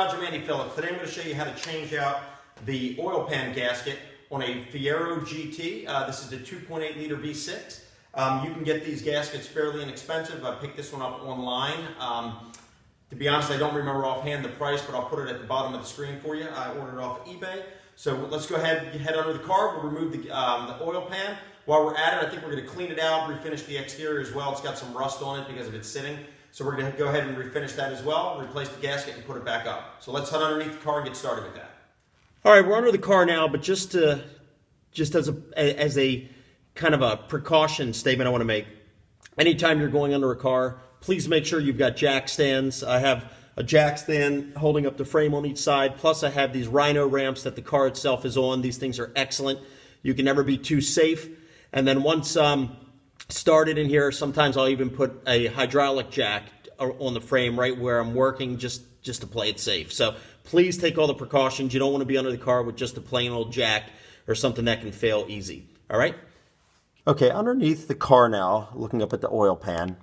Garage. I'm Andy Phillips. Today I'm going to show you how to change out the oil pan gasket on a Fiero GT. This is a 2.8 liter V6. You can get these gaskets fairly inexpensive. I picked this one up online. To be honest, I don't remember offhand the price, but I'll put it at the bottom of the screen for you. I ordered it off eBay. So let's go ahead and head under the car. We'll remove the oil pan. While we're at it, I think we're going to clean it out, refinish the exterior as well. It's got some rust on it because of it sitting. So we're going to go ahead and refinish that as well, replace the gasket and put it back up. So let's head underneath the car and get started with that. All right, we're under the car now, but just as a kind of a precaution statement I want to make. Anytime you're going under a car, please make sure you've got jack stands. I have a jack stand holding up the frame on each side, plus I have these Rhino ramps that the car itself is on. These things are excellent. You can never be too safe. And then once started in here, sometimes I'll even put a hydraulic jack on the frame right where I'm working just to play it safe. So please take all the precautions. You don't want to be under the car with just a plain old jack or something that can fail easy. All right? Okay, underneath the car now, looking up at the oil pan,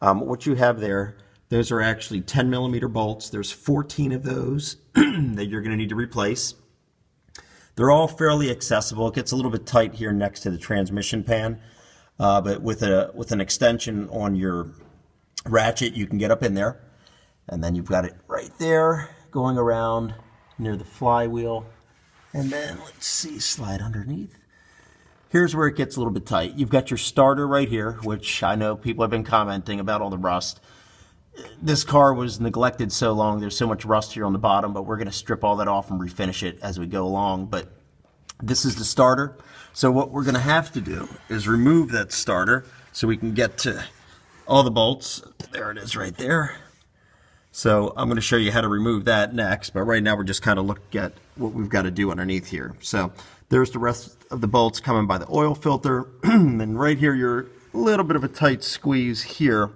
what you have there, those are actually 10 millimeter bolts. There's 14 of those that you're going to need to replace. They're all fairly accessible. It gets a little bit tight here next to the transmission pan, but with an extension on your ratchet, you can get up in there. And then you've got it right there going around near the flywheel. And then, let's see, slide underneath. Here's where it gets a little bit tight. You've got your starter right here, which I know people have been commenting about all the rust. This car was neglected so long, there's so much rust here on the bottom, but we're going to strip all that off and refinish it as we go along. But this is the starter. So what we're going to have to do is remove that starter so we can get to all the bolts. There it is right there. So I'm going to show you how to remove that next, but right now we're just kind of looking at what we've got to do underneath here. So there's the rest of the bolts coming by the oil filter. And right here, you're a little bit of a tight squeeze here.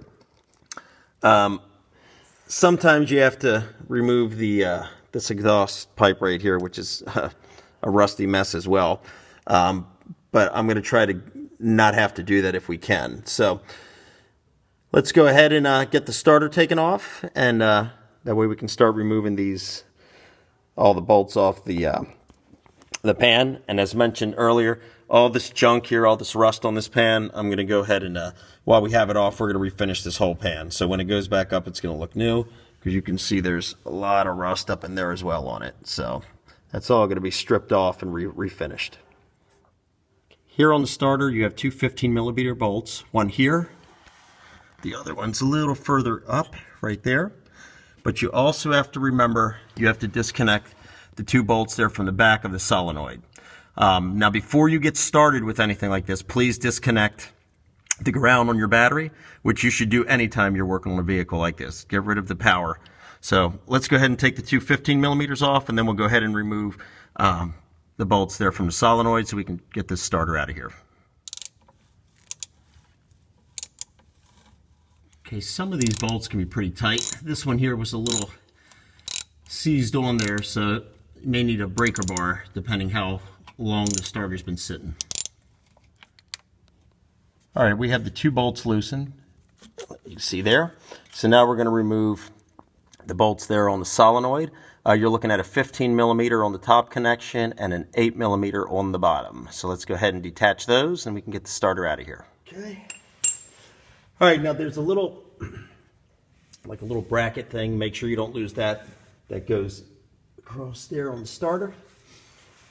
Sometimes you have to remove this exhaust pipe right here, which is a rusty mess as well. But I'm going to try to not have to do that if we can. So let's go ahead and get the starter taken off, and that way we can start removing all the bolts off the pan. And as mentioned earlier, all this junk here, all this rust on this pan, I'm going to go ahead and, while we have it off, we're going to refinish this whole pan. So when it goes back up, it's going to look new, because you can see there's a lot of rust up in there as well on it. So that's all going to be stripped off and refinished. Here on the starter, you have two 15 millimeter bolts, one here. The other one's a little further up right there. But you also have to remember, you have to disconnect the two bolts there from the back of the solenoid. Now, before you get started with anything like this, please disconnect the ground on your battery, which you should do anytime you're working on a vehicle like this. Get rid of the power. So let's go ahead and take the two 15 millimeters off, and then we'll go ahead and remove the bolts there from the solenoid so we can get this starter out of here. Okay, some of these bolts can be pretty tight. This one here was a little seized on there, so you may need a breaker bar depending how long the starter's been sitting. All right, we have the two bolts loosened. You see there. So now we're going to remove the bolts there on the solenoid. You're looking at a 15 millimeter on the top connection and an 8 millimeter on the bottom. So let's go ahead and detach those, and we can get the starter out of here. Okay. All right, now there's a little, like a little bracket thing. Make sure you don't lose that. That goes across there on the starter.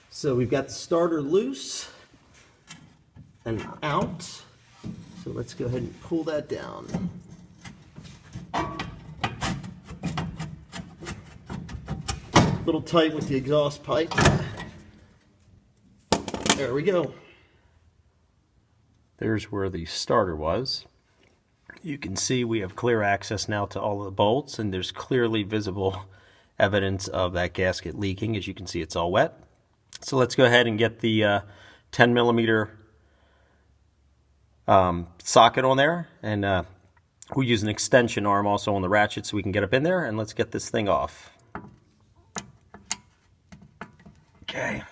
So we've got the starter loose and out. So let's go ahead and pull that down. A little tight with the exhaust pipe. There we go. There's where the starter was. You can see we have clear access now to all of the bolts, and there's clearly visible evidence of that gasket leaking. As you can see, it's all wet. So let's go ahead and get the 10 millimeter socket on there, and we'll use an extension arm also on the ratchet so we can get up in there, and let's get this thing off. Okay.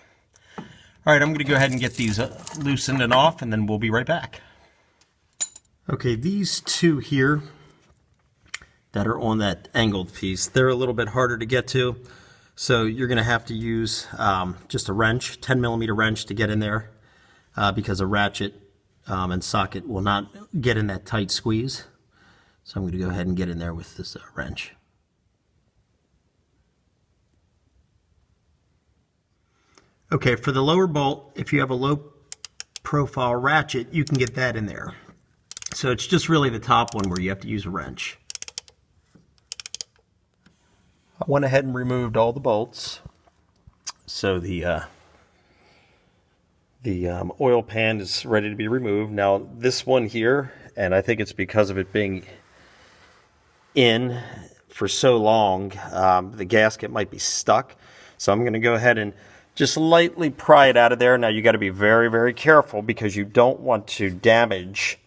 All right, I'm going to go ahead and get these loosened and off, and then we'll be right back. Okay, these two here that are on that angled piece. They're a little bit harder to get to, so you're going to have to use just a wrench, 10 millimeter wrench to get in there, because a ratchet and socket will not get in that tight squeeze. So I'm going to go ahead and get in there with this wrench. Okay, for the lower bolt, if you have a low profile ratchet, you can get that in there. So it's just really the top one where you have to use a wrench. I went ahead and removed all the bolts. So the oil pan is ready to be removed. Now this one here, and I think it's because of it being in for so long, the gasket might be stuck. So I'm going to go ahead and just lightly pry it out of there. Now you got to be very, very careful because you don't want to damage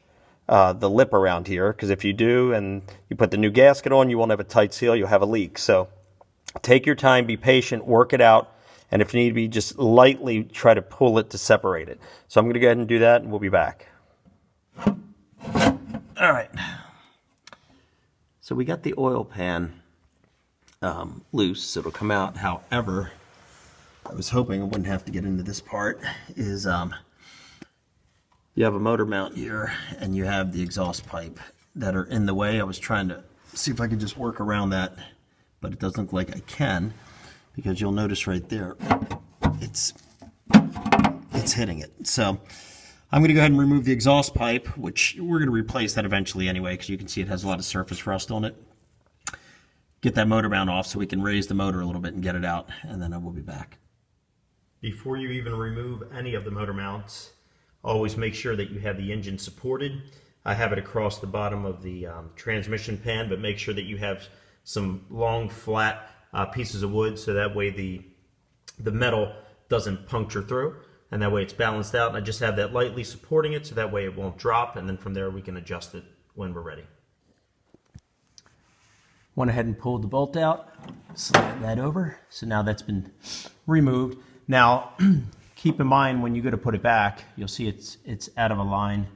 the lip around here, because if you do and you put the new gasket on, you won't have a tight seal, you'll have a leak. So take your time, be patient, work it out, and if need be, just lightly try to pull it to separate it. So I'm going to go ahead and do that, and we'll be back. All right. So we got the oil pan loose, so it'll come out. However, I was hoping I wouldn't have to get into this part, is you have a motor mount here, and you have the exhaust pipe that are in the way. I was trying to see if I could just work around that, but it doesn't look like I can, because you'll notice right there, it's hitting it. So I'm going to go ahead and remove the exhaust pipe, which we're going to replace that eventually anyway, because you can see it has a lot of surface rust on it. Get that motor mount off so we can raise the motor a little bit and get it out, and then I will be back. Before you even remove any of the motor mounts, always make sure that you have the engine supported. I have it across the bottom of the transmission pan, but make sure that you have some long flat pieces of wood, so that way the metal doesn't puncture through, and that way it's balanced out. And I just have that lightly supporting it, so that way it won't drop, and then from there we can adjust it when we're ready. Went ahead and pulled the bolt out, slide that over, so now that's been removed. Now keep in mind, when you go to put it back, you'll see it's out of a line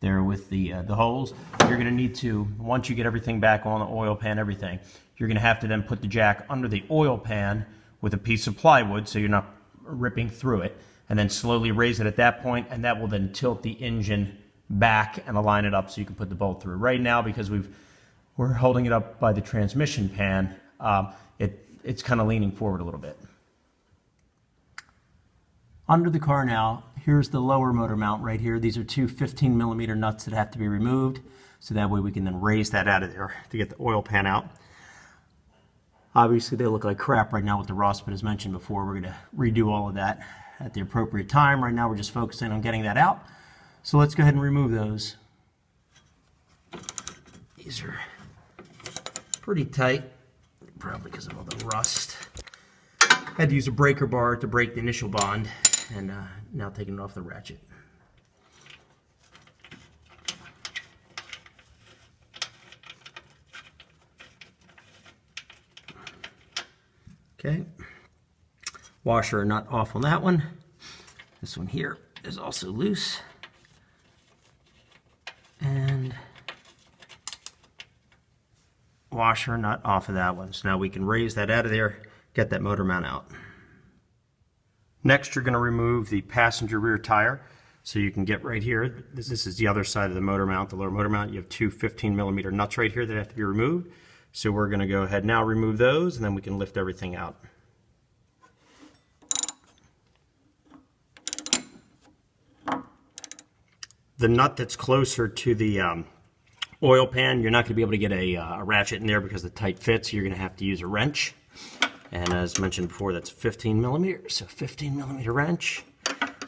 there with the holes. You're going to need to, once you get everything back on the oil pan, everything, you're going to have to then put the jack under the oil pan with a piece of plywood so you're not ripping through it, and then slowly raise it at that point, and that will then tilt the engine back and align it up so you can put the bolt through. Right now, because we're holding it up by the transmission pan, it's kind of leaning forward a little bit. Under the car now, here's the lower motor mount right here. These are two 15 millimeter nuts that have to be removed, so that way we can then raise that out of there to get the oil pan out. Obviously they look like crap right now with the rust, but as mentioned before, we're going to redo all of that at the appropriate time. Right now we're just focusing on getting that out. So let's go ahead and remove those. These are pretty tight, probably because of all the rust. I had to use a breaker bar to break the initial bond, and now taking it off the ratchet. Okay, washer and nut off on that one. This one here is also loose, and washer and nut off of that one. So now we can raise that out of there, get that motor mount out. Next, you're going to remove the passenger rear tire. So you can get right here, this is the other side of the motor mount, the lower motor mount. You have two 15 millimeter nuts right here that have to be removed. So we're going to go ahead now, remove those, and then we can lift everything out. The nut that's closer to the oil pan, you're not going to be able to get a ratchet in there because the tight fits. You're going to have to use a wrench. And as mentioned before, that's 15 millimeters, so 15 millimeter wrench.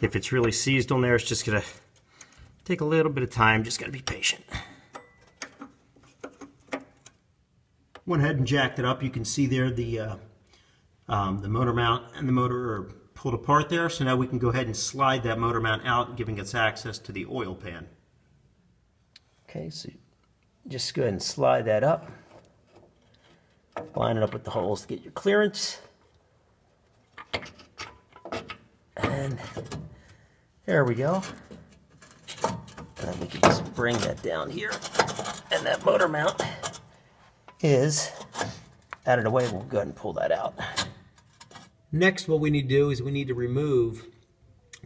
If it's really seized on there, it's just going to take a little bit of time. Just got to be patient. Went ahead and jacked it up. You can see there the motor mount and the motor are pulled apart there. So now we can go ahead and slide that motor mount out, giving us access to the oil pan. Okay, so just go ahead and slide that up. Line it up with the holes to get your clearance. And there we go. And then we can just bring that down here. And that motor mount is out of the way. We'll go ahead and pull that out. Next, what we need to do is we need to remove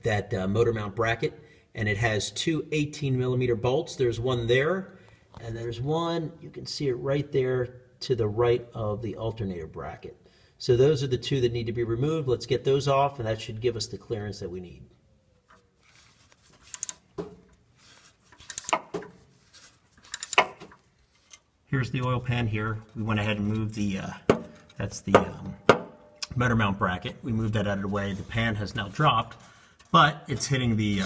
that motor mount bracket, and it has two 18mm bolts. There's one there, and there's one, you can see it right there to the right of the alternator bracket. So those are the two that need to be removed. Let's get those off, and that should give us the clearance that we need. Here's the oil pan here. We went ahead and moved the, that's the motor mount bracket. We moved that out of the way. The pan has now dropped, but it's hitting the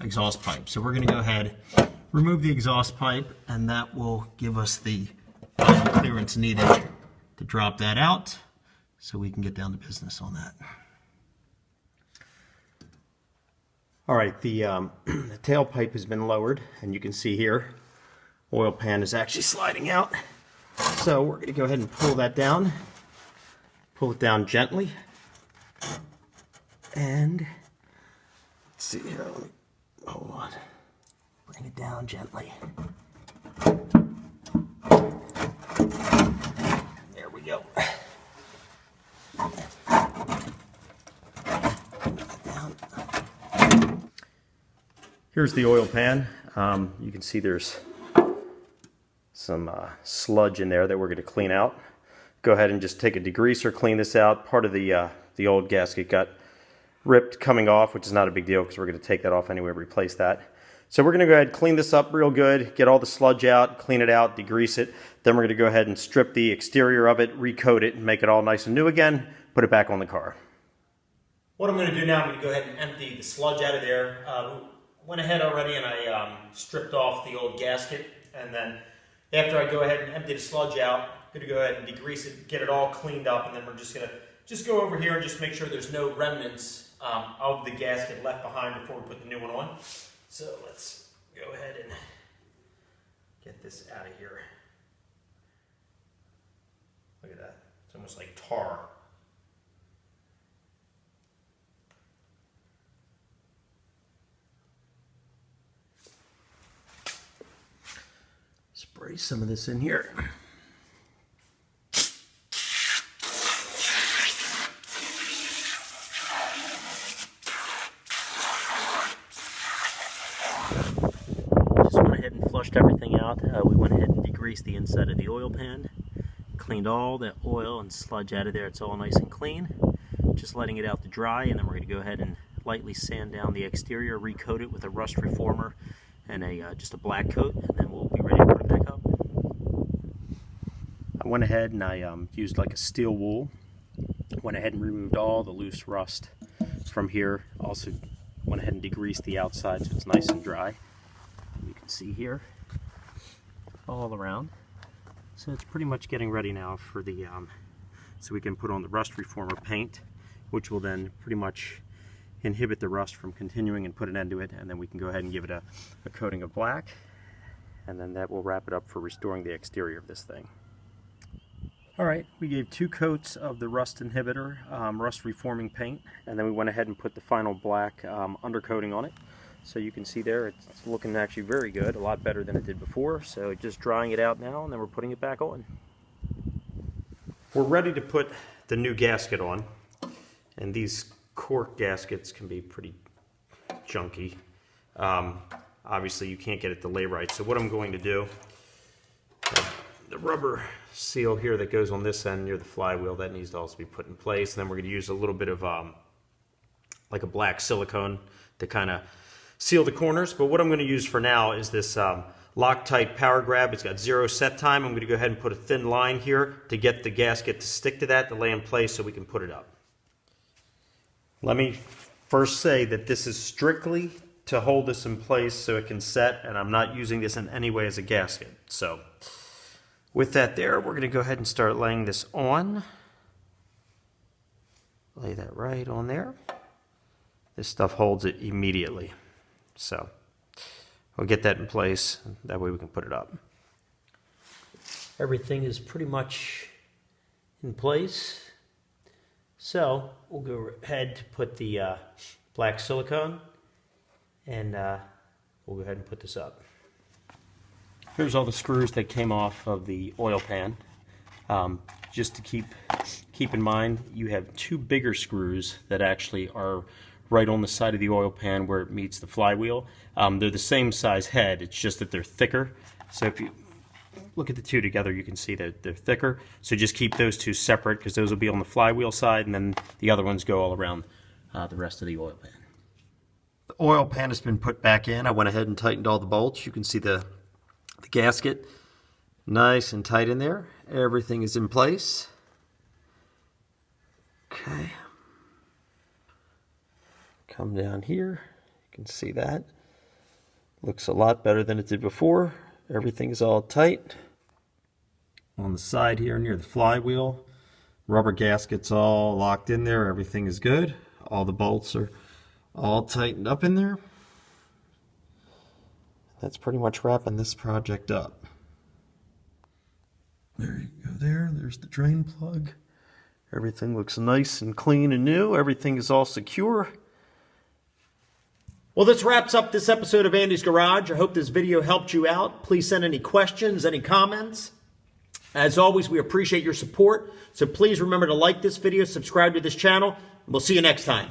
exhaust pipe. So we're gonna go ahead, remove the exhaust pipe, and that will give us the final clearance needed to drop that out so we can get down to business on that. All right, the tailpipe has been lowered, and you can see here, oil pan is actually sliding out. So we're going to go ahead and pull that down. Pull it down gently. And let's see here. Hold on. Bring it down gently. There we go. Here's the oil pan. You can see there's some sludge in there that we're going to clean out. Go ahead and just take a degreaser, clean this out. Part of the old gasket got ripped coming off, which is not a big deal because we're going to take that off anyway, replace that. So we're going to go ahead and clean this up real good, get all the sludge out, clean it out, degrease it. Then we're going to go ahead and strip the exterior of it, recoat it, and make it all nice and new again, put it back on the car. What I'm going to do now, I'm going to go ahead and empty the sludge out of there. Went ahead already and I stripped off the old gasket, and then after I go ahead and empty the sludge out, I'm going to go ahead and degrease it, get it all cleaned up, and then we're just going to go over here and just make sure there's no remnants of the gasket left behind before we put the new one on. So let's go ahead and get this out of here. Look at that. It's almost like tar. Spray some of this in here. Flushed everything out. We went ahead and degreased the inside of the oil pan, cleaned all the oil and sludge out of there. It's all nice and clean. Just letting it out to dry, and then we're going to go ahead and lightly sand down the exterior, recoat it with a rust reformer and just a black coat, and then we'll be ready to put it back up. I went ahead and I used like a steel wool. Went ahead and removed all the loose rust from here. Also went ahead and degreased the outside so it's nice and dry. You can see here all around. So it's pretty much getting ready now for the so we can put on the rust reformer paint, which will then pretty much inhibit the rust from continuing and put an end to it, and then we can go ahead and give it a coating of black, and then that will wrap it up for restoring the exterior of this thing. Alright, we gave 2 coats of the rust inhibitor, rust reforming paint, and then we went ahead and put the final black undercoating on it. So you can see there, it's looking actually very good, a lot better than it did before. So just drying it out now, and then we're putting it back on. We're ready to put the new gasket on, and these cork gaskets can be pretty junky. Obviously you can't get it to lay right, so what I'm going to do, the rubber seal here that goes on this end near the flywheel, that needs to also be put in place. And then we're going to use a little bit of like a black silicone to kind of seal the corners. But what I'm going to use for now is this Loctite power grab. It's got 0 set time. I'm going to go ahead and put a thin line here to get the gasket to stick to that, to lay in place so we can put it up. Let me first say that this is strictly to hold this in place so it can set, and I'm not using this in any way as a gasket. So with that there, we're going to go ahead and start laying this on. Lay that right on there. This stuff holds it immediately. So we'll get that in place, that way we can put it up. Everything is pretty much in place. So we'll go ahead to put the black silicone, and we'll go ahead and put this up. Here's all the screws that came off of the oil pan. Just to keep in mind, you have two bigger screws that actually are right on the side of the oil pan where it meets the flywheel. They're the same size head, it's just that they're thicker. So if you look at the two together, you can see that they're thicker. So just keep those two separate because those will be on the flywheel side, and then the other ones go all around the rest of the oil pan. The oil pan has been put back in. I went ahead and tightened all the bolts. You can see the gasket nice and tight in there. Everything is in place. Okay. Come down here. You can see that. Looks a lot better than it did before. Everything is all tight. On the side here near the flywheel, rubber gasket's all locked in there. Everything is good. All the bolts are all tightened up in there. That's pretty much wrapping this project up. There you go there. There's the drain plug. Everything looks nice and clean and new. Everything is all secure. Well, this wraps up this episode of Andy's Garage. I hope this video helped you out. Please send any questions, any comments. As always, we appreciate your support. So please remember to like this video, subscribe to this channel, and we'll see you next time.